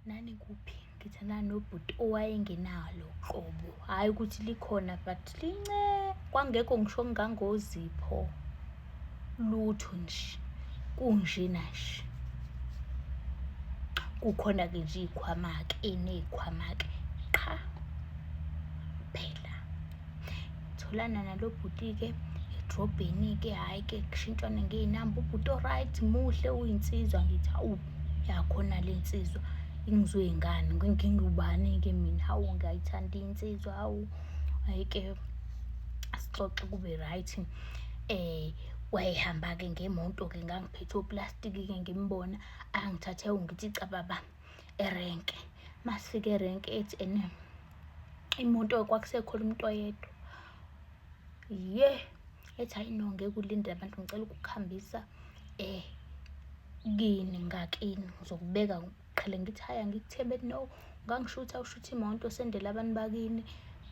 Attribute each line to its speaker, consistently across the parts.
Speaker 1: nani kuphi? Ngithanda nobhuti owayengenalo qobo, hhayi ukuthi likhona but lince, kwangekho ngisho ngangozipho lutho nje, kunjena nje. Kukhona-ke nje iy'khwama-ke ney'khwama-ke qha phela. Tholana nalo bhuti-ke edrobheni-ke, hhayi-ke kushintshwane ngey'namba. Ubhuti o-right, muhle, uyinsizwa. Ngithi hawu, yakhona le nsizwa ingizwe ngani, ngingubani-ke mina, hawu ngiyayithanda insizwa, hawu. Hhayi-ke sixoxe kube right. Wayehamba-ke ngemoto-ke, ngangiphethe oplastiki-ke ngimbona, angithathe ngithi cababa erenke. Masifika erenke ethi imoto kwakusekhona umuntu oyedwa. Ethi hhayi no, ngeke ulinde abantu, ngicela ukukuhambisa kini, ngakini ngizokubeka. Qhele ngithi hhayi angikuthembi. Ethi no, ngangishutha ushutha imoto sendela abantu bakini,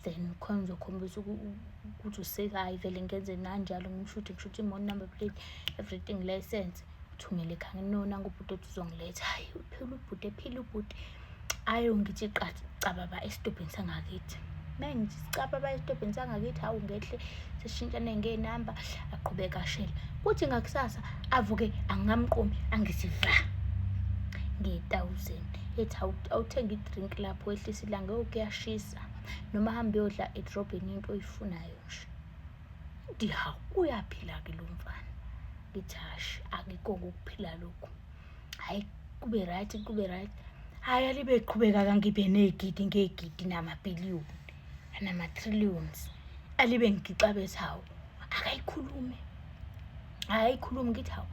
Speaker 1: then khona ngizokhombisa ukuthi hhayi vele ngenze nanjalo, ngishuthe imoto, number plate, everything, license, uthumele ekhaya. No, nangu ubhuti othi uzongiletha. Hhayi uphila ubhuti, ephila ubhuti. Hhayi ngithi cababa esitobhini sangakithi. Mengithi cababa esitobhini sangakithi, hawu ngehle sesishintshane ngey'namba, aqhubeka ashela. Kuthi ngakusasa avuke angingamqomi, angithi va nge-1,000. Ethi awuthenge i-drink lapho, wehlise ilanga, kuyashisa, noma hambe uyodla edrobheni into oyifunayo nje. Ngithi hawu, uyaphila-ke lo mfana. Ngithi hashi, akukho ukuphila lokhu. Hhayi kube right, kube right. Hhayi alibe qhubeka-ke ngibe ney'gidi ngey'gidi namabhiliyoni, nama-trillions. Alibe ngigixa bethi hawu, akayikhulume, akayikhulume. Ngithi hawu,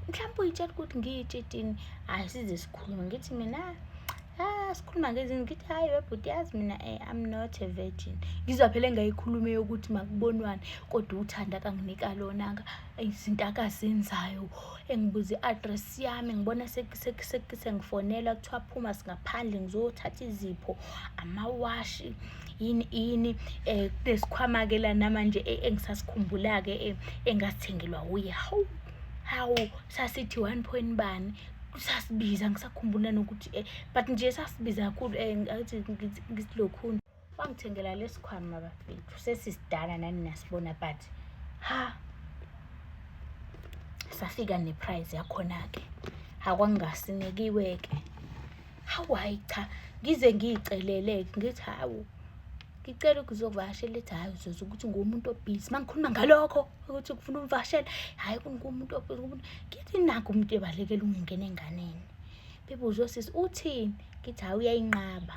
Speaker 1: mhlawumbe uyitshela ukuthi ngiyitshitini. Hhayi size sikhulume. Ngithi mina sikhuluma ngezinto. Ngithi hhayi webhuti, yazi mina I'm not a virgin. Ngizwa phela engayikhulume yokuthi makubonwane, kodwa uthando akanginika lona-ke, izinto akazenzayo. Engibuza i-address yami, ngibona sengifonela kuthiwa phuma singaphandle ngizothatha izipho, amawashi, yini. Kulesikhwama-ke la namanje engisasikhumbula-ke engasithengelwa uye. Hawu sasithi 1 point bani, sasibiza ngisakhumbula nokuthi but nje sasibiza kakhulu. Ngathi ngilokhuni wangithengela lesikhwama bafethu, sesisidala nani nasibona, but safika ne-price yakhona-ke. Kwakungasinekiwe-ke. Hawu hhayi cha, ngize ngiy'celele-ke ngithi hawu ngicela ukuzovakashela. Ethi hhayi uzoze ukuthi nguwumuntu obhizi. Mangikhuluma ngalokho ukuthi kufuna ungivakashela, hhayi nguwumuntu obhizi. Ngithi nakhu umuntu ebalekela ukungena enganeni. Bebuza osisi uthini? Ngithi hhayi uyayinqaba.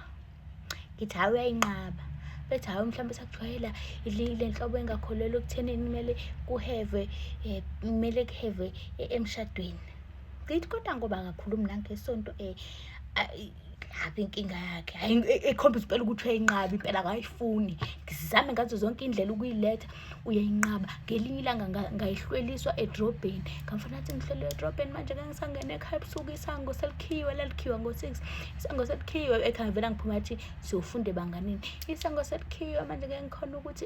Speaker 1: Bethi hhayi mhlawumbe sakujwayela le nhlobo engakholelwa ekuthenini kumele kuheve emshadweni. Ngithi kodwa ngoba akakhulumi nangesonto ngabe inkinga yakhe. Hhayi ekhombisa impela ukuthi uyayinqaba impela akayifuni. Ngizame ngazo zonke indlela ukuyiletha, uyayinqaba. Ngelinye ilanga ngayihlweliswa edrobheni. Ngamfuna athi ngihlwelwe edrobheni manje-ke ngisangena ekhaya ebusuku, isango selikhiwe, lalikhiwa ngo-6. Isango selikhiwe, ekhaya vele angiphuma athi siyofunda ebanganini. Isango selikhiwe manje-ke ngikhona ukuthi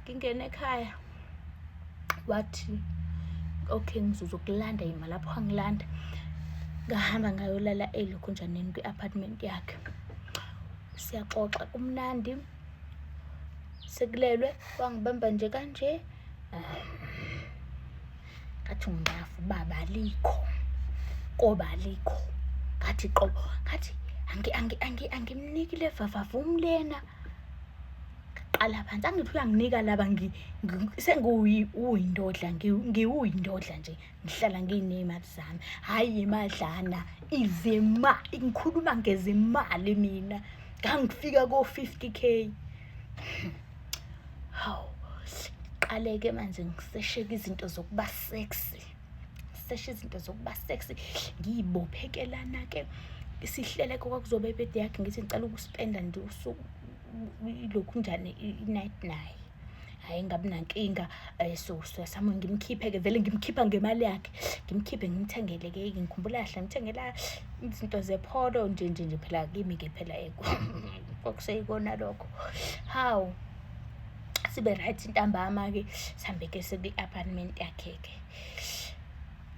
Speaker 1: ngingene ekhaya. Wathi okay ngizokulanda yima lapho angilanda. Ngahamba ngayolala elokhunjaneni kwi-apartment yakhe. Siyaxoxa kumnandi, sekulelwe wangibamba nje kanje. Ngathi ngiyafa, ubaba alikho, qoba alikho. Ngathi qobo, ngathi angimniki le vavavoom lena. Ngaqala phansi, angithi uyanginika laba uyindodla, ngiwuyindodla nje, ngihlala nginey'mali zami. Hhayi imadlana, ngikhuluma ngezimali mina. Ngangifika ko-50K. Hawu qale-ke manje ngisesheka izinto zokuba sexy. Ngiyibophekelana-ke sihlele-ke kwakuzoba i-birthday yakhe. Ngithi ngicela ukuspenda nje usuku ilokhunjane i-night naye. Hhayi ngabi nankinga. So siyasama ngimkhiphe-ke, vele ngimkhipha ngemali yakhe. Ngimkhiphe ngimthengele-ke, ngikhumbula kahle ngimthengela izinto zepholo nje phela kimi-ke phela kwakuseyikona lokho. Hawu sibe right ntambama-ke sihambe-ke sekwi-apartment yakhe-ke.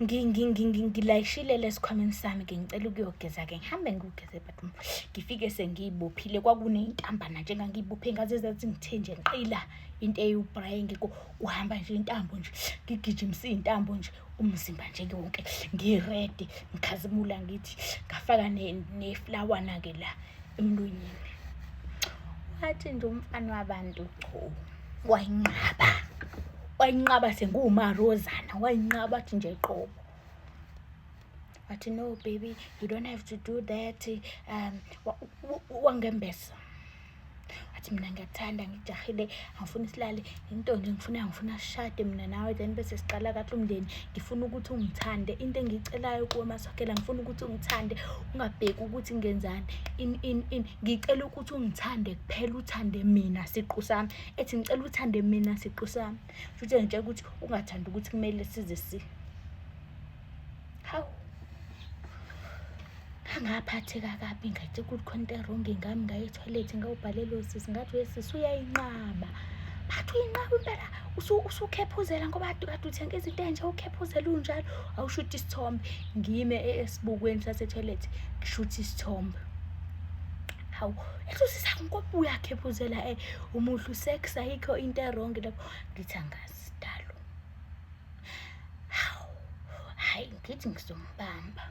Speaker 1: Ngilayishile lesikhwameni sami ngicela ukuyogeza ngihambe ngigeze bathuma ngifike sengiyibophile kwakuneyintambana nje ngangibophe ngaze zathi ngithe nje nqila into eyubray ngiko uhamba nje intambo nje ngigijimisa intambo nje umzimba nje wonke ngiready ngikhazimula ngithi ngafaka neflower nake la emlonyeni wathi nje umfana wabantu cho wayinqaba sengumarozana wayinqaba athi nje qobo wathi no baby you don't have to do that wangembesa wathi mina ngiyathanda ngijahile angifuna isilale into nje ngifuna sishade mina nawe then bese siqala kahle umndeni ngifuna ukuthi ungithande into engicelayo kuwe Masakela ngifuna ukuthi ungithande ungabheki ukuthi ngenzani ngicela ukuthi ungithande kuphela uthande mina siqu sami ethi ngicela uthande mina siqu sami futhi ngitshela ukuthi ungathanda ukuthi kumele size hawu ngaphatheka kabi ngathi ukuthi khonto wrong ngami ngaye toilet ngawubhalela usisi ngathi wesisi uyayinqaba bathi uyinqaba impela usukhephuzela ngoba kade uthenga izinto enje ukhephuzela unjalo awushuthi isithombe ngime esibukweni sase toilet ngishuthi isithombe hawu ekusisa ngokubuya khephuzela umuhlu sex ayikho into wrong lapho ngithi angasidalo hawu hayi ngithi ngizombamba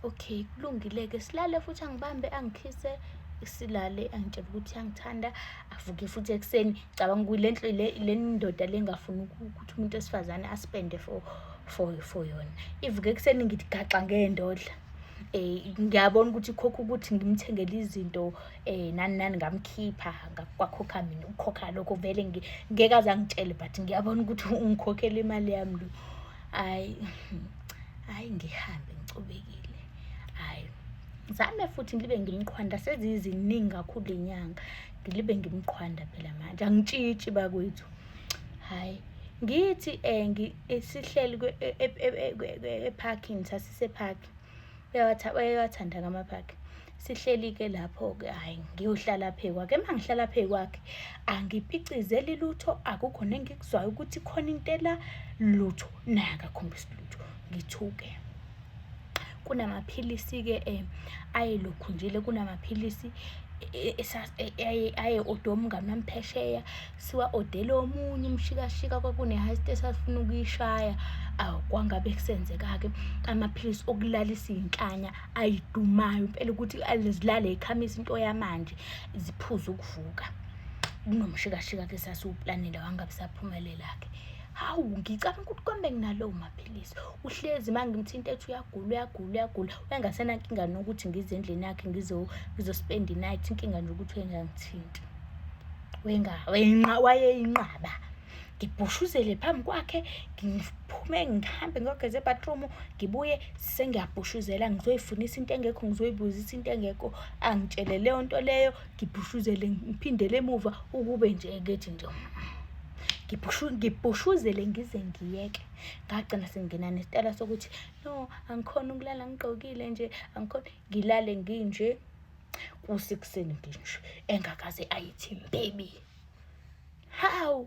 Speaker 1: okay kulungile ke silale futhi angibambe angikhise silale angitshela ukuthi angithanda avuke futhi ekseni cabanga kulento le ndoda lengafuni ukuthi umuntu esifazane aspende for yona ivuke ekseni ngithi gaxa ngendodla ngiyabona ukuthi khokho ukuthi ngimthengele izinto nani ngamkhipha ngakwakhokha mina ukhokha lokho vele ngeke aze angitshele but ngiyabona ukuthi ungikhokhela imali yami lo hayi ngihambe ngicubekile hayi ngizame futhi ngibe ngimqhwanda seziziningi kakhulu inyanga ngilibe ngimqhwanda phela manje angitshitshi bakwethu hayi ngithi sihleli eparking sasise park uyawathanda ngama park sihleli ke lapho ke hayi ngiyohlala phekwakhe mangihlala phekwakhe angipicizeli lutho akukho nengikuzwayo ukuthi khona intela lutho naka khombisa lutho ngithuke kunamaphilisi ke ayelokhunjile kunamaphilisi aye odomu ngamamphesheya siwa odele omunye umshikashika kwakune heist esafuna ukuyishaya kwangabe kusenzeka ke amaphilisi okulalisa inhlanya ayidumayo impela ukuthi alizilale ekhamisa into yamanje ziphuza ukuvuka kunomshikashika ke sasiwuplanela wangabe saphumelela ke hawu ngicabanga ukuthi kombe nginalowo maphilisi uhlezi mangimthinta ethi uyagula uyangasena inkinga nokuthi ngize endlini yakhe ngizospend night inkinga nje ukuthi engangithinta wayeyinqaba ngibhushuzele phambi kwakhe ngiphume ngihambe ngiyogeza ebathroom ngibuye sengiyabhushuzela ngizoyifunisa into engekho ngizoyibuzisa into engekho angitshele leyo nto leyo ngibhushuzele ngiphindele emuva ukube nje ngethi nje ngibhushuzele ngize ngiyeke ngagcina sengena nesitala sokuthi no angikhona ukulala ngigqokile nje angikhona ngilale nginje kusikuseni nginje engakaze ayithi baby how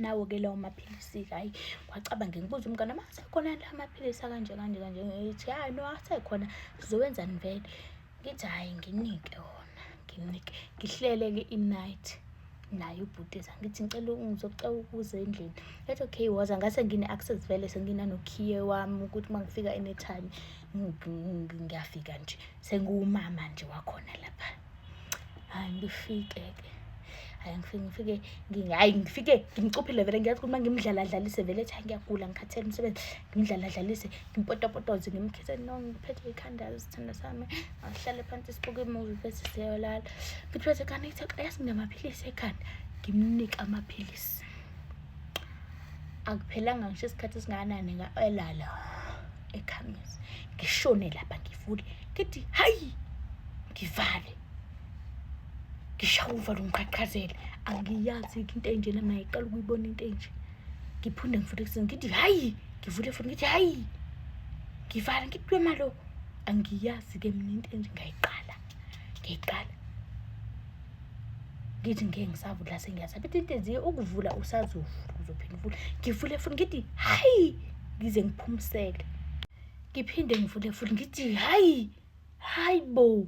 Speaker 1: nawo ke lawo maphilisi hayi kwacabanga ngibuza umngane masekhona la maphilisi kanje ngithi hayi no asekhona sizowenzani vele ngithi hayi nginike wona ngihlele ke i-night nayo ubhutisa ngithi ngicela ngizocela ukuze endlini ethi okay waza ngase ngine access vele sengina nokhiye wami ukuthi mangifika anytime ngiyafika nje sengumama nje wakhona lapha hayi ngifike ke ngifike ngimcuphile vele ngiyathi ukuthi mangimdlala dlalise vele ethi ngiyagula ngikhathele umsebenzi ngimdlala dlalise ngimpotopotoze ngimkhithe no ngiphethe ikhanda sithanda sami ahlale phansi sibuke movie bese siyolala ngiphethe kanethe yazi nginamaphilisi ekhanda ngimnika amaphilisi akuphelanga ngisho isikhathi esingakanani elala ekhamisa ngishone lapha ngivule ngithi hayi ngivale ngishawuva lo mqhaqhazela angiyazi into enje nami ayiqala ukuyibona into enje ngiphinde ngifute kusini ngithi hayi ngivule futhi ngithi hayi ngivala ngithi malo angiyazi ke mina into enje ngayiqala ngithi ngeke ngisavula sengiyasabe into enziwe ukuvula usazovula uzophinda uvula ngivule futhi ngithi hayi ngize ngiphumisele. Ngiphinde ngivule futhi ngithi hayi bo.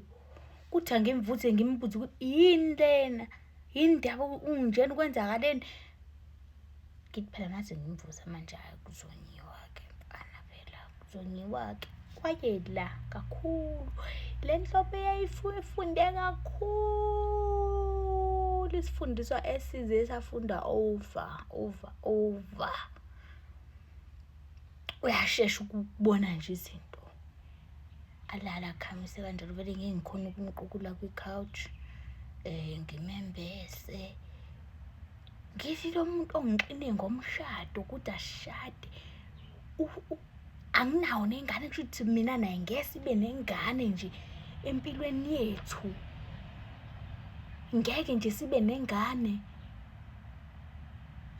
Speaker 1: Kuthi angimvuze ngimbuze ukuthi yini lena? Yini ndaba unjena kwenzakaleni? Ngithi phela naze ngimvuza manje hayi kuzonyiwa-ke mfana phela kuzonyiwa-ke. Kwayela kakhulu. Le nhlobo eyayifunde kakhulu isifundiswa esize safunda over. Uyashesha ukubona nje izinto. Alala akhamise kanjalo vele ngeke ngikhona ukumqukula kwi-couch. Ngimembese. Ngithi lo muntu ongiqine ngomshado ukuthi asishade. Anginawo nengane kushuthi mina naye ngeke sibe nengane nje empilweni yethu. Ngeke nje sibe nengane.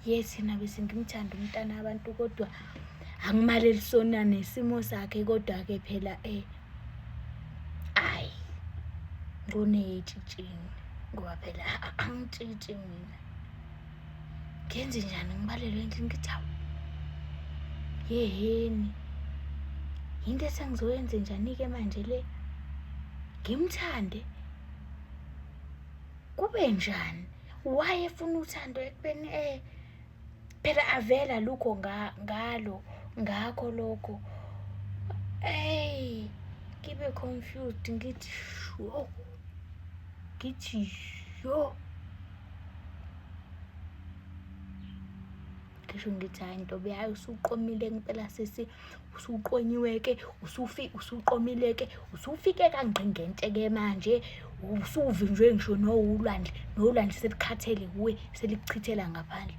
Speaker 1: Thina bese ngimthanda umntana abantu kodwa angimalelisona nesimo sakhe kodwa-ke phela ngonetshitshini ngoba phela angitshitshi mina. Ngenze njani ngibalelwe endlini ngithi hawu yeheni yinto esengizoyenze njani-ke manje le? Ngimthande kube njani? Why efuna uthando ekubeni phela avela lukho ngakho lokho. Ngibe confused ngithi yo. Ngisho ngithi hayi ntombi hayi usuqomile ngempela sisi, usuqonyiwe-ke, usuqomile-ke, usufike kangqingente-ke manje, usuvinjwe ngisho nolwandle selikhathele kuwe, selikuchithela ngaphandle.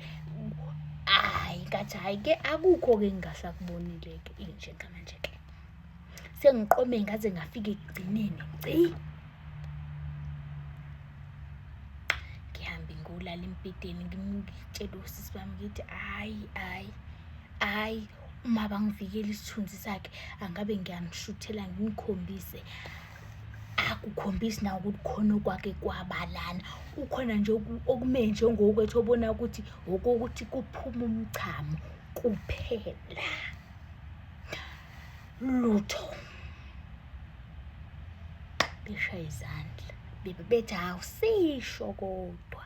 Speaker 1: Ngathi hayi-ke akukho-ke engingasakubonile-ke njengamanje-ke. Sengiqome ngaze ngafika ekugcineni ngihambe ngolala embhedeni ngitshela usisi bami ngithi hayi uma bangivikela isithunzi sakhe angabe ngiyanishuthela ngimkhombise. Akukhombisi nawe ukuthi khona okwakhe kwabalana. Ukhona nje okume njengokwethu obona ukuthi okokuthi kuphuma umchamo kuphela. Lutho. Beshaya izandla. Bethi awusisho kodwa.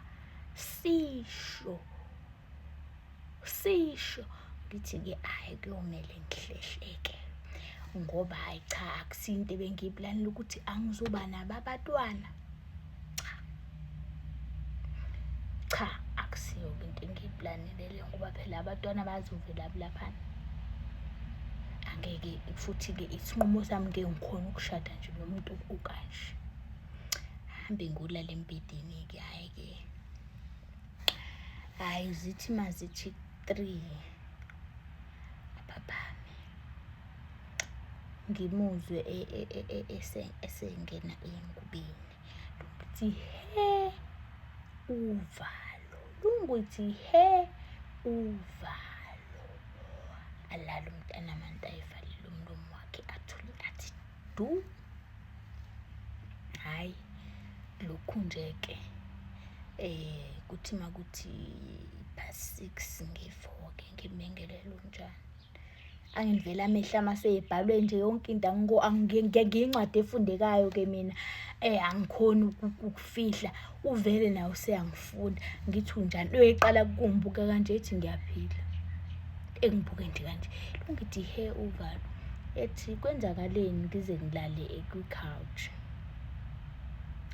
Speaker 1: Sisho. Ngithi-ke kuyomele ngihlehleke. Ngoba hayi cha akusinto ebengiyiplanile ukuthi angizoba nabo abantwana. Cha akusiyo-ke into engiyiplanile leyo ngoba phela abantwana bazovela laphana. Angeke futhi-ke isinqumo sami ngeke ngikhona ukushada nje nomuntu okanje. Hambe ngolala embhedeni-ke hayi zithi mazithi 3 abaphami ngimuzwe esengena engubeni. Lungithi uvalo. Alala umntana manje ayivalile umlomo wakhe athule athi du. Hayi lokhu nje-ke kuthi makuthi past 6 nge-4-ke ngimengelele unjani. Angivele amehla masebhalwe nje yonke into ngiyincwadi efundekayo-ke mina. Angikhoni ukufihla uvele nawe useyangifunda. Ngithi unjani uyoyiqala kungibuka kanje ethi ngiyaphila. Engibuke nje kanje. Lungithi uvalo. Ethi kwenzakaleni ngize ngilale kwi-couch.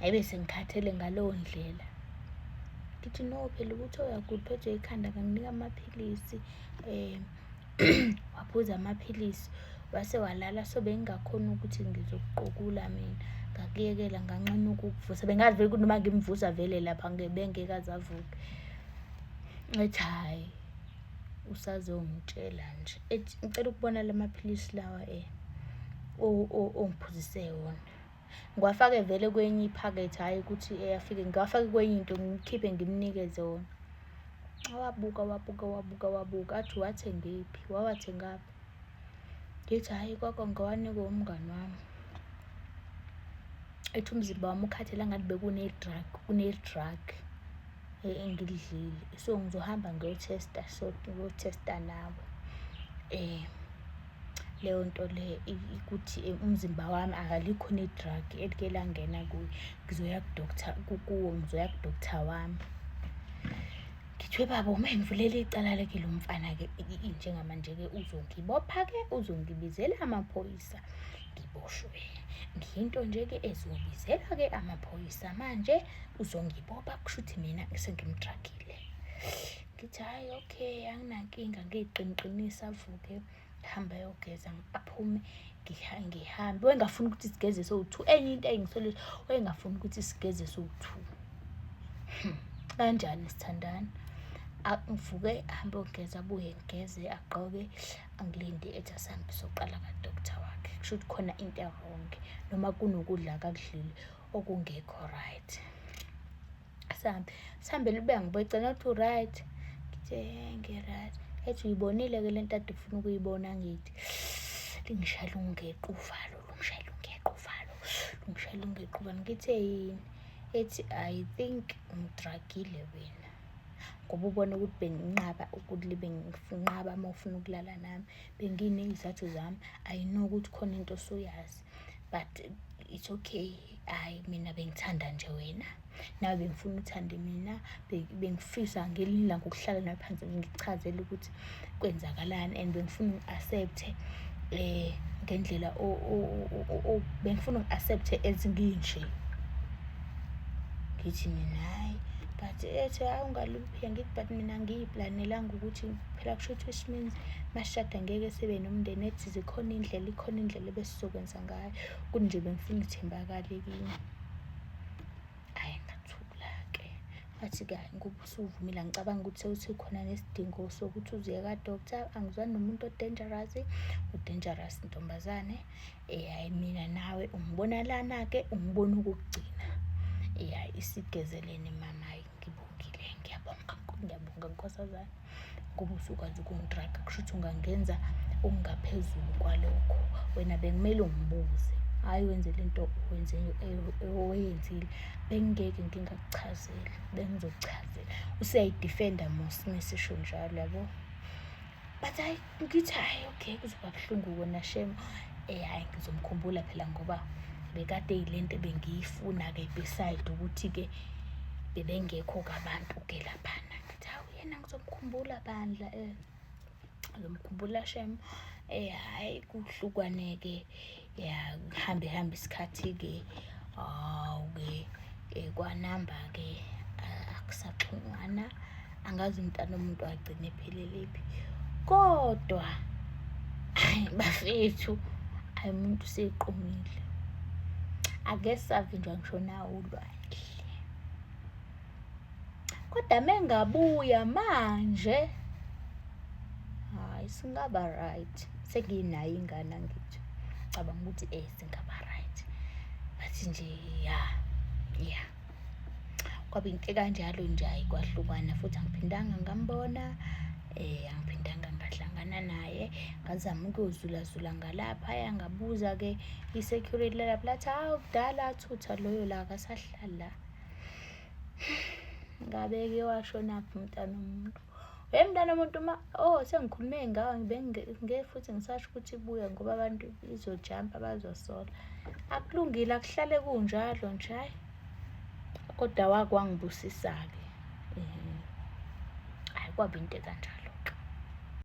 Speaker 1: Bese ngikhathele ngaleyo ndlela. Ngithi no phela ukuthi uyagula uphethwe ikhanda kanginika amaphilisi. Waphuza amaphilisi wase walala so bengingakhona ukuthi ngizokuqukula mina. Ngakuyekela nganqena ukukuvusa. Bengazi vele ukuthi noma ngimvusa vele lapha bengeke aze avuke. Ethi hayi usazongitshela nje. Ethi ngicela ukubona la maphilisi lawa ongiphuzise wona. Ngiwafake vele kwenye iphakethe hayi ukuthi afike ngiwafake kwenye into ngikhiphe ngimnikeze wona. Wabuka athi wathengephi wawathengaphi. Ngithi hayi ngiwanikwe umngani wami. Ethi umzimba wami ukhathele ngathi bekune-drug engilidlile. So ngizohamba ngiyothesta nawe. leyo nto le ukuthi umzimba wami akalikho ne-drug elike langena kuyo, ngizoya kudoctor wami. Ngithiwe baba uma ngivulela icala lake lo mfana-ke njengamanje-ke uzongibopha-ke, uzongibizela amaphoyisa ngiboshwe. Ngiyinto nje-ke ezobizela-ke amaphoyisa manje uzongibopha, kusho ukuthi mina sengimdragile. Ngithi hhayi okay, anginankinga, ngiyiqiniqinisa, avuke ahambe ayogeza aphume ngihambe. Wayengafuni ukuthi sigeze sowu-two, enye into engisolile, wayengafuni ukuthi sigeze sowu-two. Kanjani sithandani? Ngivuke ahambe ayogeza, abuye ngigeze, agqoke, angilinde ethi asihambe soqala ka-doctor wakhe. Kusho ukuthi khona into e-wrong, noma kunokudla akakudlile okungekho right. Sihambele beyangiboca nathi u-right. Ngithe ngi-right. Ethi uyibonile-ke le nto ade ufuna ukuyibona ngithi. Lingishayela ungeqa uvalo, lungeqa uvalo. Ngithe yini? Ethi I think ungidragile wena. Ngoba ubona ukuthi benginqaba benginqaba uma ufuna ukulala nami. Benginey'zathu zami. I know ukuthi khona into osuyazi, but it's okay. Hhayi mina bengithanda nje wena, nawe bengifuna uthande mina. Bengifisa ngelinye ilanga ukuhlala nawe phansi ngichazele ukuthi kwenzakalani, and bengifuna ungi-accept-e ngendlela bengifuna ungi-accept-e as nginje. Ngithi mina hhayi, but ethi ungaluphi, ngithi but mina angiyiplanelanga ukuthi phela kusho ukuthi which means masishada ngeke sibe nomndeni. Ethi ikhona indlela ebesizokwenza ngayo, kunje bengifuna ithembakale kimi. Hhayi ngathula-ke, ngathi-ke hhayi ngoba usuvumile, angicabanga ukuthi sewuthi khona nesidingo sokuthi uze ka-doctor. Angizwani nomuntu o-dangerous ntombazane. Hhayi mina nawe ungibona lana-ke, ungibona okokugcina. Hhayi isigezelene mama, hhayi ngibongile, ngiyabonga nkosazana ngoba usukwazi ukungidraga. Kusho ukuthi ungangenza okungaphezulu kwalokho. Wena bekumele ungibuze, hhayi wenze le nto oyenzile. Bengingeke ngingakuchazeli, bengizokuchazela. Useyayidifenda mos mesisho njalo, yabo. But hhayi ngithi hhayi okay, kuzoba buhlungu kona shame. Hhayi ngizomkhumbula phela ngoba bekade yile nto bengiyifuna-ke, beside ukuthi-ke bebengekho-ke abantu-ke laphana. Ngithi hawu yena ngizomkhumbula bandla, ngizomkhumbula shame. Hhayi kuhlukwane-ke, hambe isikhathi-ke, hawu-ke kwanamba-ke akusaxhunywana. Angazi umntana womuntu wagcina ephelelephi, kodwa hhayi bafethu, hhayi umuntu useqomile. Ake savinjwa ngisho nawo ulwandle, kodwa mengabuya manje, hhayi singaba right. Senginayo ingane angithi, cabanga ukuthi singaba right. Bathi nje ya kwaba into ekanjalo nje. Hhayi kwahlukana futhi angiphindanga ngambona, angiphindanga ngahlangana naye. Ngazama ukuyozulazula ngalaphaya, ngabuza-ke i-security lalapha, lathi hawu kudala athutha loyo la akasahlali la. Ngabe-ke washonaphi umntana womuntu? Mntana womuntu sengikhulume ngawe, ngeke futhi ngisasho ukuthi buya ngoba abantu izojampa bazosola. Akulungile, akuhlale kunjalo nje, hhayi. Kodwa kwangibusisa-ke, hhayi kwaba into ekanjalo.